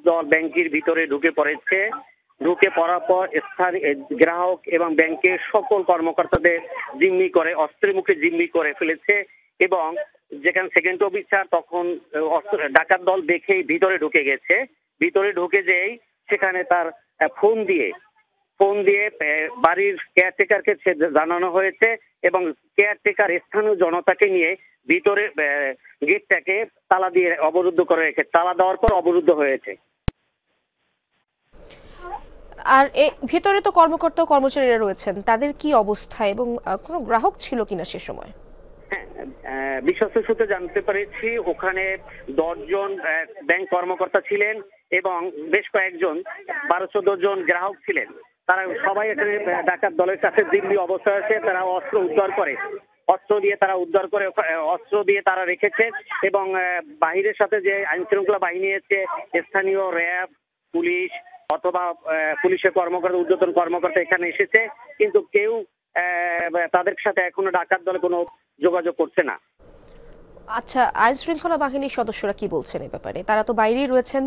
দল ব্যাংকের ভিতরে ঢুকে পড়ার পর স্থানীয় গ্রাহক এবং ব্যাংকের সকল কর্মকর্তাদের জিম্মি করে, অস্ত্রের মুখে জিম্মি করে ফেলেছে। এবং যেখানে সেকেন্ড অফিসার তখন ডাকাত দল দেখেই ভিতরে ঢুকে গেছে। ভিতরে ঢুকে যেই সেখানে তার ফোন দিয়ে বাড়ির কেয়ারটেকারকে জানানো হয়েছে এবং কেয়ারটেকার স্থানীয় জনতাকে নিয়ে ভিতরে গেটটাকে তালা দিয়ে অবরুদ্ধ করে রেখে, তালা দেওয়ার পর অবরুদ্ধ হয়েছে। আর ভিতরে তো কর্মকর্তা ও কর্মচারীরা রয়েছেন, তাদের কি অবস্থা এবং কোনো গ্রাহক ছিল কিনা সে সময়? বিশ্বস্ত সূত্রে জানতে পেরেছি ওখানে 10 জন ব্যাংক কর্মকর্তা ছিলেন এবং বেশ কয়েকজন 12-14 জন গ্রাহক ছিলেন। তারা সবাই এখানে ডাকাত দলের কাছে জিম্মি অবস্থায় আছে। তারা অস্ত্র দিয়ে তারা রেখেছে এবং বাহিরের সাথে যে আইন শৃঙ্খলা বাহিনী আছে, স্থানীয় র্যাব, পুলিশ অথবা পুলিশের কর্মকর্তা, ঊর্ধ্বতন কর্মকর্তা এখানে এসেছে, কিন্তু কেউ তাদের সাথে এখনো ডাকাত দলে কোনো যোগাযোগ করছে না। আচ্ছা, আইন শৃঙ্খলা বাহিনীর সদস্যরা কি বলছেন এই ব্যাপারে? তারা তো বাইরেই রয়েছেন,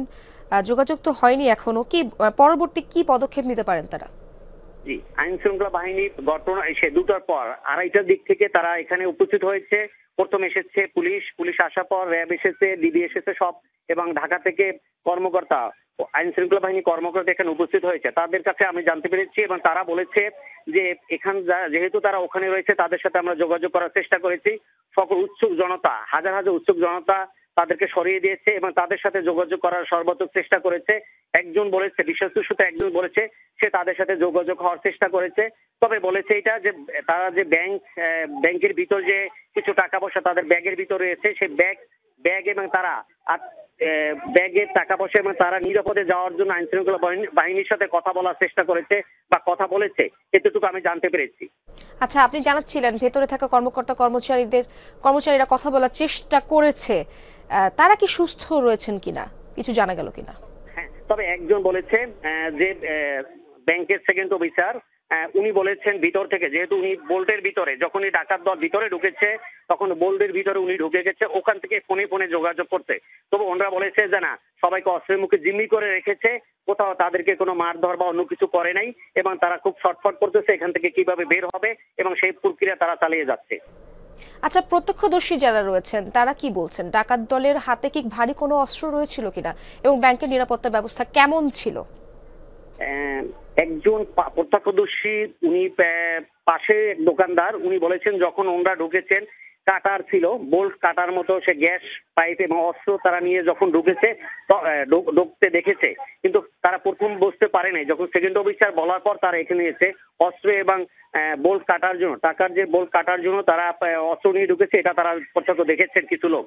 যোগাযোগ তো হয়নি এখনো। কি পরবর্তী কি পদক্ষেপ নিতে পারেন তারা? জি, আইন শৃঙ্খলা বাহিনী ঘটনা এসে 2টার পর 2:30টার দিক থেকে তারা এখানে উপস্থিত হয়েছে। প্রথম এসেছে পুলিশ আসার পর র্যাব এসেছে, ডিবি এসেছে সব, এবং ঢাকা থেকে কর্মকর্তা, আইন শৃঙ্খলা বাহিনী কর্মকর্তা এখানে উপস্থিত হয়েছে। তাদের কাছে আমি জানতে পেরেছি এবং তারা বলেছে যে যেহেতু তারা ওখানে রয়েছে তাদের সাথে আমরা যোগাযোগ করার চেষ্টা করেছি। সকল উৎসুক জনতা, হাজার হাজার উৎসুক জনতা তাদেরকে সরিয়ে দিয়েছে এবং তাদের সাথে যোগাযোগ করার সর্বোচ্চ চেষ্টা করেছে। বিশ্বস্ত সূত্রে একজন বলেছে সে তাদের সাথে যোগাযোগ হওয়ার চেষ্টা করেছে, তবে বলেছে এটা যে তারা যে ব্যাংকের ভিতর যে কিছু টাকা পয়সা তাদের ব্যাগের ভিতরে রয়েছে, সেই ব্যাগ এবং তারা ব্যাগের টাকা পয়সা এবং তারা নিরাপদে যাওয়ার জন্য আইন শৃঙ্খলা বাহিনীর সাথে কথা বলার চেষ্টা করেছে বা কথা বলেছে, এতটুকু আমি জানতে পেরেছি। আচ্ছা, আপনি জানাচ্ছিলেন ভেতরে থাকা কর্মচারীরা কথা বলার চেষ্টা করেছে, তারা কি সুস্থ রয়েছেন কিনা কিছু জানা গেল কিনা? হ্যাঁ, তবে একজন বলেছে যে ব্যাংকের সেকেন্ড অফিসার, উনি বলেছেন ভিতর থেকে, যেহেতু উনি বোল্টের ভিতরে, যখনই ডাকাত দল ভিতরে ঢুকেছে তখন বোল্টের ভিতরে উনি ঢুকে গেছে, ওখান থেকে ফোনে যোগাযোগ করতে। তবে ওনারা বলেছে যে না, সবাইকে অস্ত্রের মুখে জিম্মি করে রেখেছে, কোথাও তাদেরকে কোনো মারধর বা অন্য কিছু করে নাই এবং তারা খুব ছটফট করতেছে এখান থেকে কিভাবে বের হবে এবং সেই প্রক্রিয়া তারা চালিয়ে যাচ্ছে। আচ্ছা, প্রত্যক্ষদর্শী যারা রয়েছেন তারা কি বলছেন? ডাকাত দলের হাতে কি ভারী কোনো অস্ত্র রয়েছিল কিনা এবং ব্যাংকের নিরাপত্তা ব্যবস্থা কেমন ছিল? একজন প্রত্যক্ষদর্শী, উনি পাশে এক দোকানদার, উনি বলেছেন যখন ওনারা ঢুকেছেন কাটার ছিল, বোল্ট কাটার মতো সে গ্যাস পাইপ এবং অস্ত্র তারা নিয়ে যখন ঢুকতে দেখেছে, কিন্তু তারা প্রথম বুঝতে পারে নাই। যখন সেকেন্ড অফিসার বলার পর তারা এখানে এসে অস্ত্র এবং বোল্ট কাটার জন্য, টাকার যে বোল্ট কাটার জন্য তারা অস্ত্র নিয়ে ঢুকেছে, এটা তারা প্রত্যক্ষ দেখেছেন কিছু লোক।